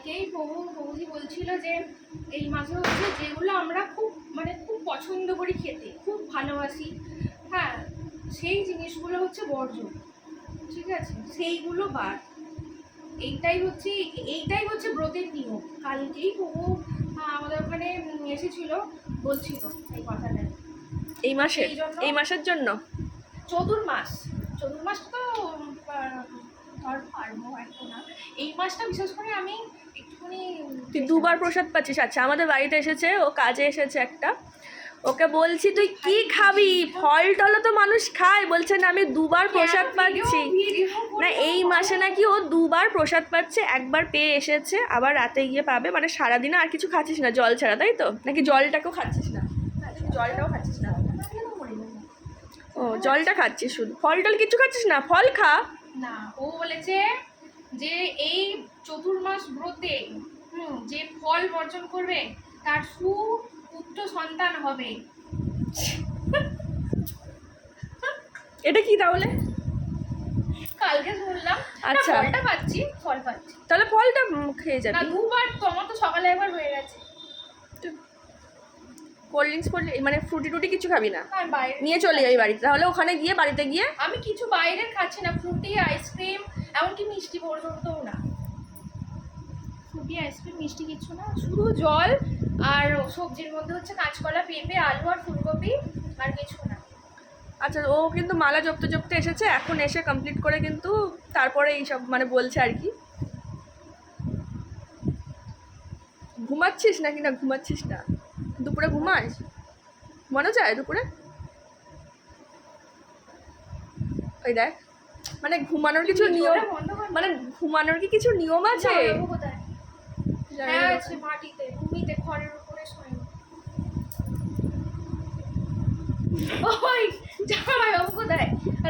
কালকেই বৌদি বলছিল যে এই মাসে হচ্ছে যেগুলো আমরা খুব খুব পছন্দ করি খেতে, খুব ভালোবাসি, হ্যাঁ, সেই জিনিসগুলো হচ্ছে বর্জ্য, ঠিক আছে, সেইগুলো বাদ। এইটাই হচ্ছে ব্রতের নিয়ম। কালকেই বহু আমাদের ওখানে এসেছিল, বলছিল এই কথাটা। এই মাসের জন্য চতুর্মাস তো ধর পারবো এখন না, এই মাসটা বিশেষ করে আমি একটুখানি। তুই দুবার প্রসাদ পাচ্ছিস। আচ্ছা, আমাদের বাড়িতে এসেছে, ও কাজে এসেছে একটা, ওকে বলছি তুই কি খাবি, ফল টলও তো মানুষ খায়, বলছে না আমি দুবার প্রসাদ পাচ্ছি। না, এই মাসে নাকি ও দুবার প্রসাদ পাচ্ছে, একবার পেয়ে এসেছে, আবার রাতে গিয়ে পাবে, মানে সারাদিনে আর কিছু খাচ্ছিস না জল ছাড়া, তাই তো? নাকি জলটাকেও খাচ্ছিস না? জলটাও খাচ্ছিস না? ও, জলটা খাচ্ছিস শুধু, ফল টল কিছু খাচ্ছিস না? ফল খা না। ও বলেছে যে এই চতুর্মাস ব্রতে যে ফল বর্জন করবে তার সুপুত্র সন্তান হবে। এটা কি তাহলে? কালকে শুনলাম। আচ্ছা, ফলটা পাচ্ছি, ফল পাচ্ছি, তাহলে ফলটা খেয়ে না যাবি। দুবার, তোমার তো সকালে একবার হয়ে গেছে। কোল্ড ড্রিঙ্কস মানে ফ্রুটি টুটি কিছু খাবি না? আর বাইরে নিয়ে চলে যাবি বাড়িতে, তাহলে ওখানে গিয়ে বাড়িতে গিয়ে। আমি কিছু বাইরের খাচ্ছি না, ফ্রুটি আইসক্রিম এমনকি মিষ্টি পর্যন্তও না। ফ্রুটি আইসক্রিম মিষ্টি কিছু না, শুধু জল আর সবজির মধ্যে হচ্ছে কাঁচকলা, পেঁপে, আলু আর ফুলকপি, আর কিছু না। আচ্ছা, ও কিন্তু মালা জপতে জপতে এসেছে, এখন এসে কমপ্লিট করে কিন্তু তারপরে এইসব বলছে আর কি। ঘুমাচ্ছিস নাকি? না ঘুমাচ্ছিস না? দুপুরে ঘুমাস? ঘুমানো যায় দুপুরে? ওই দেখ, ঘুমানোর কিছু নিয়ম, ঘুমানোর কি কিছু নিয়ম আছে? হ্যাঁ আছে, মাটিতে ভূমিতে খড়ের উপরে শোয়। ওই জামাই বাবু কোথায়? আর